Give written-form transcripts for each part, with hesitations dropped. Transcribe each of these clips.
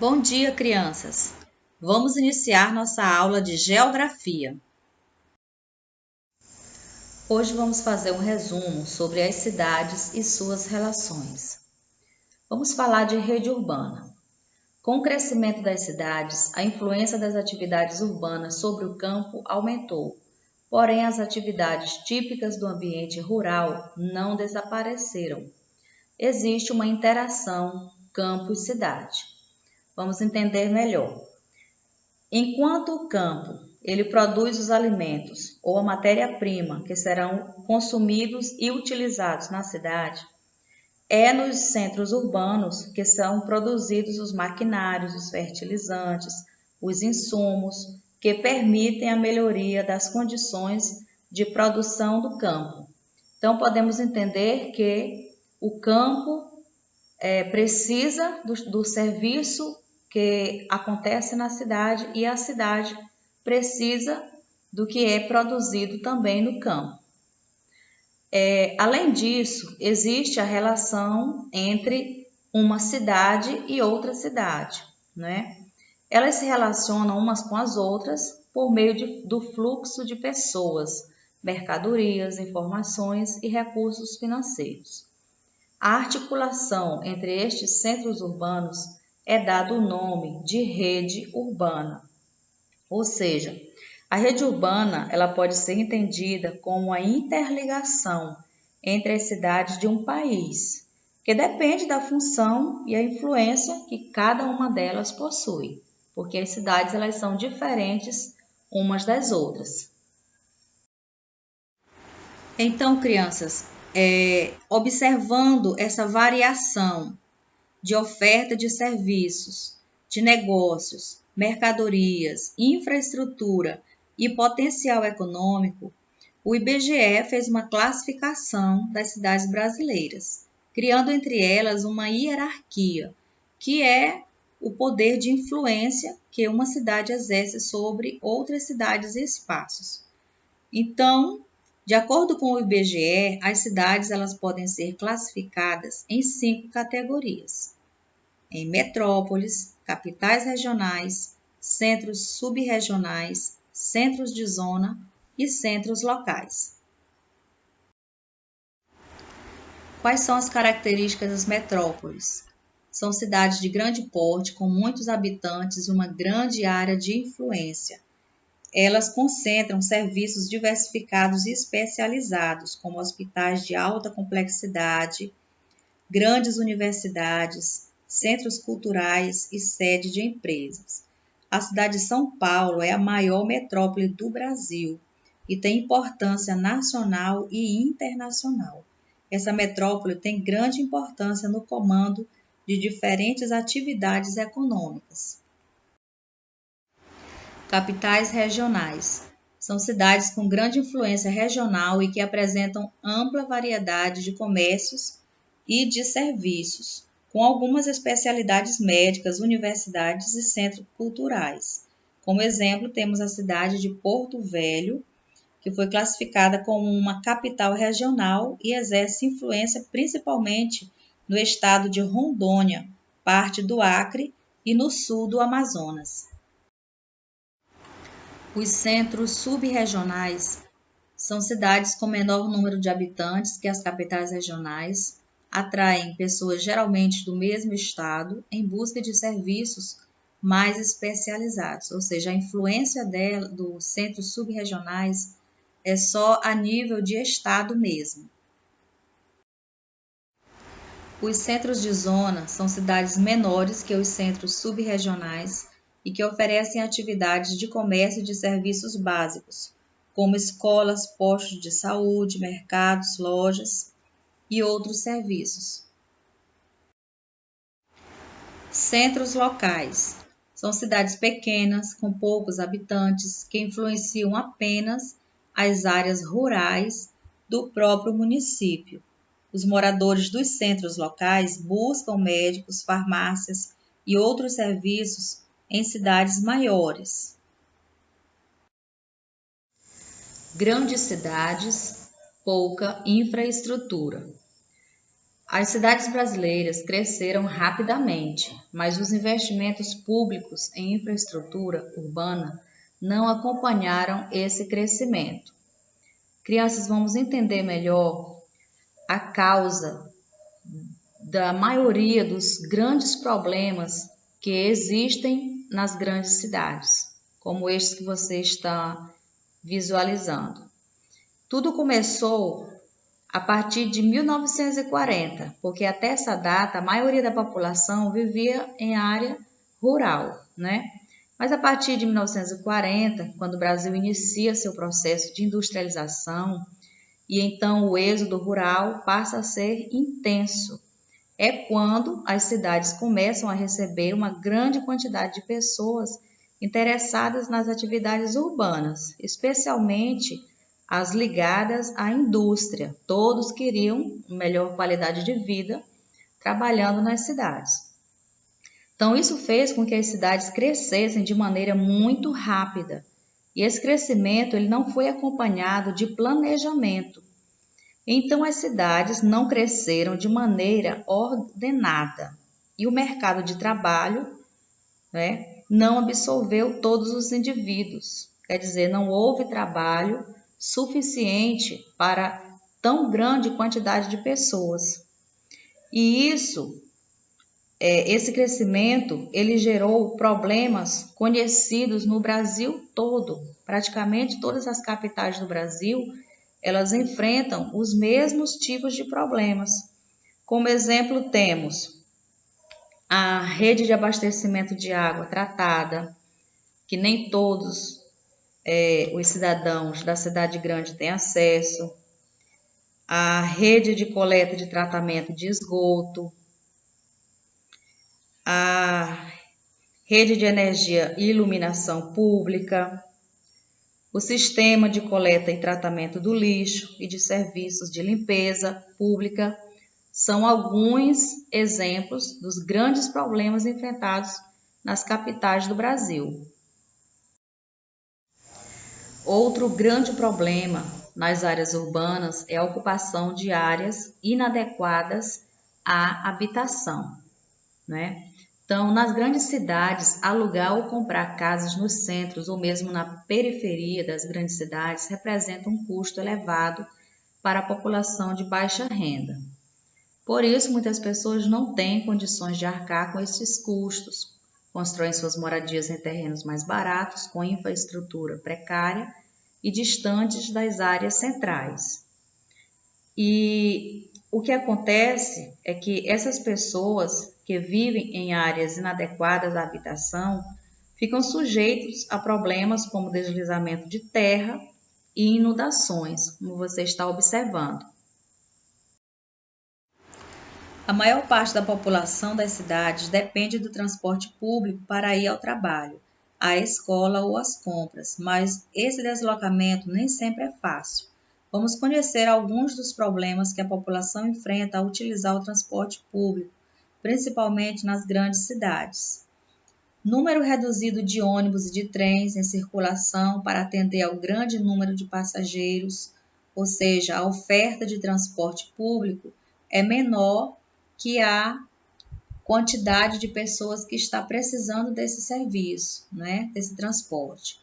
Bom dia, crianças! Vamos iniciar nossa aula de Geografia. Hoje vamos fazer um resumo sobre as cidades e suas relações. Vamos falar de rede urbana. Com o crescimento das cidades, a influência das atividades urbanas sobre o campo aumentou, porém as atividades típicas do ambiente rural não desapareceram. Existe uma interação campo-cidade. Vamos entender melhor. Enquanto o campo ele produz os alimentos ou a matéria-prima que serão consumidos e utilizados na cidade, é nos centros urbanos que são produzidos os maquinários, os fertilizantes, os insumos que permitem a melhoria das condições de produção do campo. Então, podemos entender que o campo precisa do serviço que acontece na cidade e a cidade precisa do que é produzido também no campo. Além disso, existe a relação entre uma cidade e outra cidade, né? Elas se relacionam umas com as outras por meio do fluxo de pessoas, mercadorias, informações e recursos financeiros. A articulação entre estes centros urbanos é dado o nome de rede urbana. Ou seja, a rede urbana ela pode ser entendida como a interligação entre as cidades de um país, que depende da função e a influência que cada uma delas possui, porque as cidades elas são diferentes umas das outras. Então, crianças, observando essa variação de oferta de serviços, de negócios, mercadorias, infraestrutura e potencial econômico, o IBGE fez uma classificação das cidades brasileiras, criando entre elas uma hierarquia, que é o poder de influência que uma cidade exerce sobre outras cidades e espaços. Então, de acordo com o IBGE, as cidades elas podem ser classificadas em 5 categorias: em metrópoles, capitais regionais, centros sub-regionais, centros de zona e centros locais. Quais são as características das metrópoles? São cidades de grande porte, com muitos habitantes e uma grande área de influência. Elas concentram serviços diversificados e especializados, como hospitais de alta complexidade, grandes universidades, centros culturais e sede de empresas. A cidade de São Paulo é a maior metrópole do Brasil e tem importância nacional e internacional. Essa metrópole tem grande importância no comando de diferentes atividades econômicas. Capitais regionais. São cidades com grande influência regional e que apresentam ampla variedade de comércios e de serviços, com algumas especialidades médicas, universidades e centros culturais. Como exemplo, temos a cidade de Porto Velho, que foi classificada como uma capital regional e exerce influência principalmente no estado de Rondônia, parte do Acre e no sul do Amazonas. Os centros sub-regionais são cidades com menor número de habitantes que as capitais regionais, atraem pessoas geralmente do mesmo estado em busca de serviços mais especializados, ou seja, a influência dos centros sub-regionais é só a nível de estado mesmo. Os centros de zona são cidades menores que os centros sub-regionais e que oferecem atividades de comércio e de serviços básicos, como escolas, postos de saúde, mercados, lojas e outros serviços. Centros locais são cidades pequenas, com poucos habitantes, que influenciam apenas as áreas rurais do próprio município. Os moradores dos centros locais buscam médicos, farmácias e outros serviços em cidades maiores. Grandes cidades, pouca infraestrutura. As cidades brasileiras cresceram rapidamente, mas os investimentos públicos em infraestrutura urbana não acompanharam esse crescimento. Crianças, vamos entender melhor a causa da maioria dos grandes problemas que existem nas grandes cidades, como estes que você está visualizando. Tudo começou a partir de 1940, porque até essa data a maioria da população vivia em área rural, né? Mas a partir de 1940, quando o Brasil inicia seu processo de industrialização, e então o êxodo rural passa a ser intenso. É quando as cidades começam a receber uma grande quantidade de pessoas interessadas nas atividades urbanas, especialmente as ligadas à indústria. Todos queriam melhor qualidade de vida trabalhando nas cidades. Então, isso fez com que as cidades crescessem de maneira muito rápida. E esse crescimento ele não foi acompanhado de planejamento. Então, as cidades não cresceram de maneira ordenada. E o mercado de trabalho, né, não absorveu todos os indivíduos. Quer dizer, não houve trabalho suficiente para tão grande quantidade de pessoas. E esse crescimento, ele gerou problemas conhecidos no Brasil todo. Praticamente todas as capitais do Brasil, elas enfrentam os mesmos tipos de problemas. Como exemplo, temos a rede de abastecimento de água tratada, que nem todos os cidadãos da cidade grande têm acesso, a rede de coleta de tratamento de esgoto, a rede de energia e iluminação pública, o sistema de coleta e tratamento do lixo e de serviços de limpeza pública são alguns exemplos dos grandes problemas enfrentados nas capitais do Brasil. Outro grande problema nas áreas urbanas é a ocupação de áreas inadequadas à habitação, né? Então, nas grandes cidades, alugar ou comprar casas nos centros ou mesmo na periferia das grandes cidades representa um custo elevado para a população de baixa renda. Por isso, muitas pessoas não têm condições de arcar com esses custos, constroem suas moradias em terrenos mais baratos, com infraestrutura precária e distantes das áreas centrais. E o que acontece é que essas pessoas que vivem em áreas inadequadas à habitação ficam sujeitos a problemas como deslizamento de terra e inundações, como você está observando. A maior parte da população das cidades depende do transporte público para ir ao trabalho, à escola ou às compras, mas esse deslocamento nem sempre é fácil. Vamos conhecer alguns dos problemas que a população enfrenta ao utilizar o transporte público, principalmente nas grandes cidades. Número reduzido de ônibus e de trens em circulação para atender ao grande número de passageiros, ou seja, a oferta de transporte público é menor que a quantidade de pessoas que está precisando desse serviço, né, desse transporte.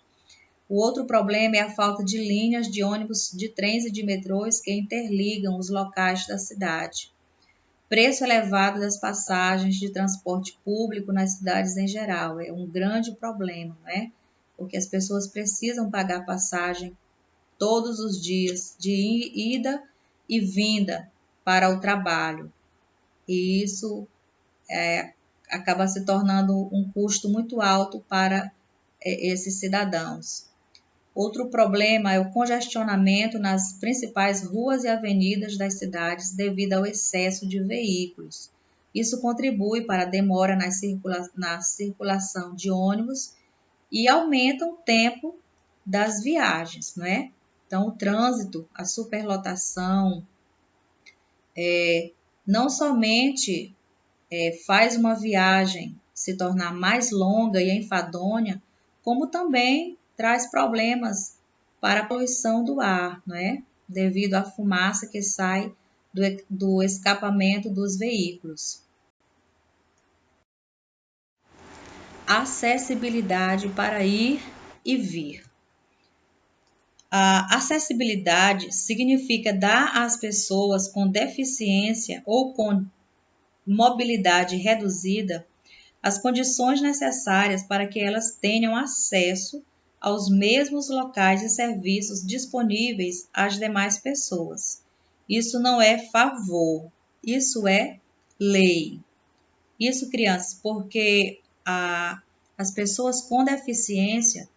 O outro problema é a falta de linhas de ônibus, de trens e de metrôs que interligam os locais da cidade. Preço elevado das passagens de transporte público nas cidades em geral é um grande problema, né? Porque as pessoas precisam pagar passagem todos os dias de ida e vinda para o trabalho. E isso acaba se tornando um custo muito alto para esses cidadãos. Outro problema é o congestionamento nas principais ruas e avenidas das cidades devido ao excesso de veículos. Isso contribui para a demora na circulação de ônibus e aumenta o tempo das viagens, não é? Então, o trânsito, a superlotação, não somente faz uma viagem se tornar mais longa e enfadonha, como também traz problemas para a poluição do ar, não é? Devido à fumaça que sai do escapamento dos veículos. Acessibilidade para ir e vir. A acessibilidade significa dar às pessoas com deficiência ou com mobilidade reduzida as condições necessárias para que elas tenham acesso aos mesmos locais e serviços disponíveis às demais pessoas. Isso não é favor, isso é lei. Isso, crianças, porque as pessoas com deficiência,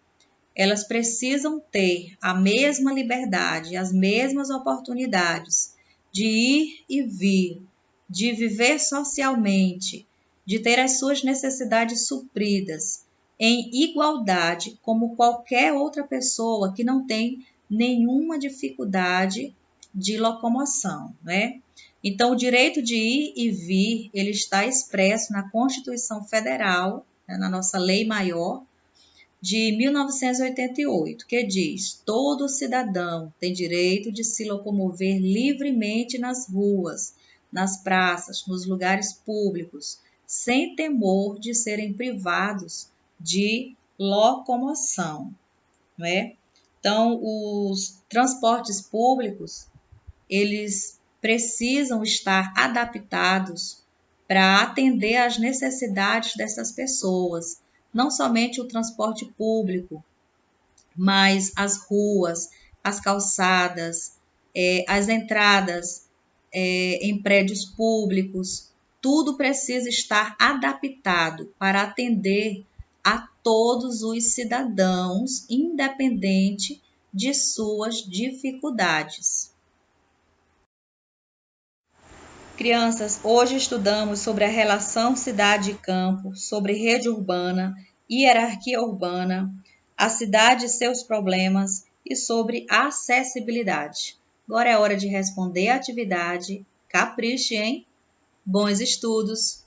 elas precisam ter a mesma liberdade, as mesmas oportunidades de ir e vir, de viver socialmente, de ter as suas necessidades supridas em igualdade como qualquer outra pessoa que não tem nenhuma dificuldade de locomoção, né? Então, o direito de ir e vir, ele está expresso na Constituição Federal, né, na nossa lei maior, de 1988, que diz: todo cidadão tem direito de se locomover livremente nas ruas, nas praças, nos lugares públicos, sem temor de serem privados de locomoção, não é? Então, os transportes públicos, eles precisam estar adaptados para atender às necessidades dessas pessoas. Não somente o transporte público, mas as ruas, as calçadas, as entradas em prédios públicos, tudo precisa estar adaptado para atender a todos os cidadãos, independente de suas dificuldades. Crianças, hoje estudamos sobre a relação cidade e campo, sobre rede urbana, hierarquia urbana, a cidade e seus problemas e sobre acessibilidade. Agora é hora de responder a atividade. Capriche, hein? Bons estudos!